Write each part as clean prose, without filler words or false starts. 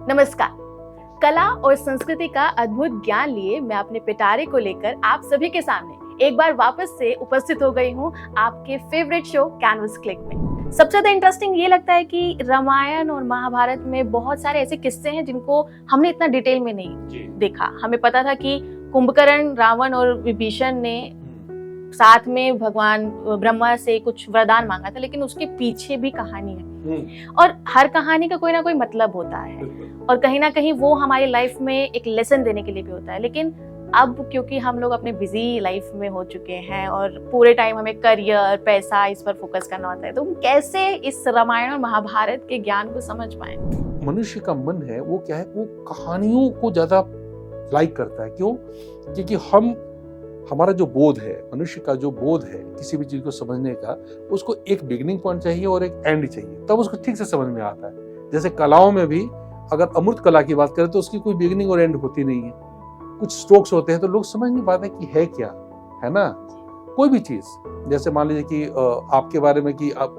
नमस्कार। कला और संस्कृति का अद्भुत ज्ञान लिए मैं अपने पिटारे को लेकर आप सभी के सामने एक बार वापस से उपस्थित हो गई हूँ आपके फेवरेट शो कैनवस क्लिक में। सबसे ज्यादा इंटरेस्टिंग ये लगता है कि रामायण और महाभारत में बहुत सारे ऐसे किस्से हैं जिनको हमने इतना डिटेल में नहीं देखा। हमें पता था कि कुंभकर्ण, रावण और विभीषण ने साथ में भगवान ब्रह्मा से कुछ वरदान मांगा था, लेकिन उसके पीछे भी कहानी है और हर कहानी का कोई ना कोई मतलब होता है और कहीं ना कहीं वो हमारी लाइफ में एक लेसन देने के लिए भी होता है। लेकिन अब क्योंकि हम लोग अपने बिजी लाइफ में हो चुके हैं और पूरे टाइम हमें करियर, पैसा, इस पर फोकस करना होता है, तो हम कैसे इस रामायण और महाभारत के ज्ञान को समझ पाए? मनुष्य का मन है वो क्या है, वो कहानियों को ज्यादा लाइक करता है। क्यों? क्योंकि हमारा जो बोध है, मनुष्य का जो बोध है किसी भी चीज को समझने का, उसको एक बिगिनिंग पॉइंट चाहिए और एक एंड चाहिए, तब उसको ठीक से समझ में आता है। जैसे कलाओं में भी अगर अमूर्त कला की बात करें तो उसकी कोई बिगिनिंग और एंड होती नहीं है। कुछ स्ट्रोक्स होते हैं तो लोग समझ नहीं पाते कि है क्या, है ना। कोई भी चीज, जैसे मान लीजिए कि आपके बारे में कि आप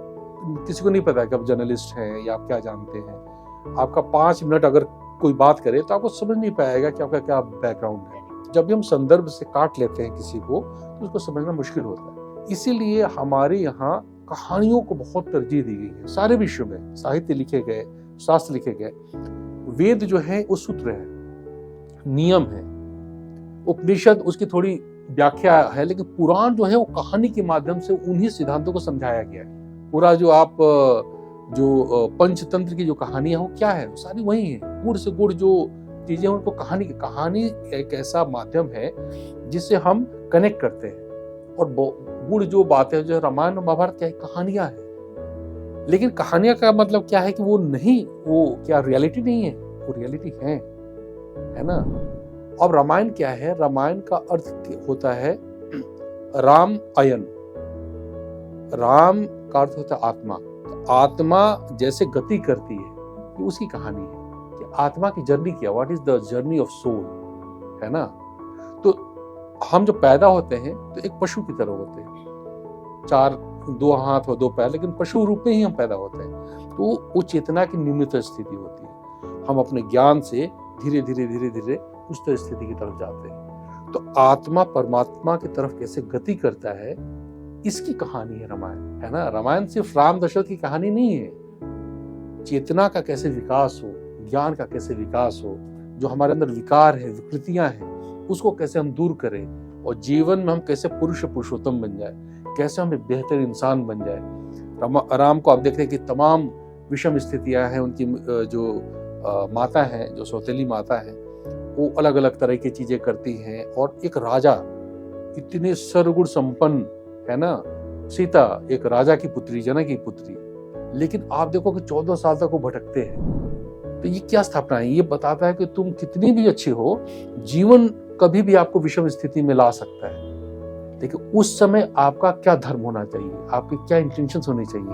किसी को नहीं पता कि आप जर्नलिस्ट हैं या आप क्या जानते हैं, आपका 5 मिनट अगर कोई बात करे तो आपको समझ नहीं पाएगा कि आपका क्या बैकग्राउंड है। जब भी हम संदर्भ से काट लेते हैं किसी को तो उसको समझना मुश्किल होता है। इसीलिए हमारे यहाँ कहानियों को बहुत तरजीह दी गई है। सारे विश्व में साहित्य लिखे गए, शास्त्र लिखे गए, वेद जो है वो सूत्र है, नियम है, उपनिषद उसकी थोड़ी व्याख्या है, लेकिन पुराण जो है वो कहानी के माध्यम से उन्हीं सिद्धांतों को समझाया गया है। पूरा जो आप जो पंचतंत्र की जो कहानी है वो क्या है, सारी वही है। गुड़ से गुड़ जो चीजें उनको कहानी एक ऐसा माध्यम है जिससे हम कनेक्ट करते हैं। और गुड़ जो बातें जो रामायण और महाभारत क्या है, कहानियां हैं। लेकिन कहानियां का मतलब क्या है कि वो क्या रियलिटी नहीं है, वो रियलिटी है ना। अब रामायण क्या है? रामायण का अर्थ होता है राम अयन। राम का अर्थ होता है आत्मा। तो आत्मा जैसे गति करती है, ये उसकी कहानी है कि आत्मा की जर्नी क्या, what is the journey of soul, है ना। तो हम जब पैदा होते हैं तो एक पशु की तरह होते हैं, 2 हाथ और 2 पैर, लेकिन पशु रूप में ही हम पैदा होते हैं। तो वो चेतना की निम्नतम स्थिति होती है। हम अपने ज्ञान से धीरे धीरे उस स्थिति की तरफ जाते हैं। तो आत्मा परमात्मा की तरफ कैसे गति करता है, इसकी कहानी है रामायण, है ना। रामायण सिर्फ राम दशरथ की कहानी नहीं है। चेतना का कैसे विकास हो, ज्ञान का कैसे विकास हो, जो हमारे अंदर विकार है, विकृतियां हैं, उसको कैसे हम दूर करें और जीवन में हम कैसे पुरुषोत्तम बन जाए, कैसे हम बेहतर इंसान बन जाए। राम को आप देख रहे हैं कि तमाम विषम स्थितियां हैं। उनकी जो माता है, जो सौतेली माता है, वो अलग अलग तरह की चीजें करती हैं। और एक राजा इतने सर्वगुण संपन्न, है ना, सीता एक राजा की पुत्री, जनक की पुत्री, लेकिन आप देखो कि 14 साल तक वो भटकते हैं। तो ये क्या स्थापना है? ये बताता है कि तुम कितनी भी अच्छी हो, जीवन कभी भी आपको विषम स्थिति में ला सकता है। लेकिन उस समय आपका क्या धर्म होना चाहिए, आपकी क्या इंटेंशंस होनी चाहिए।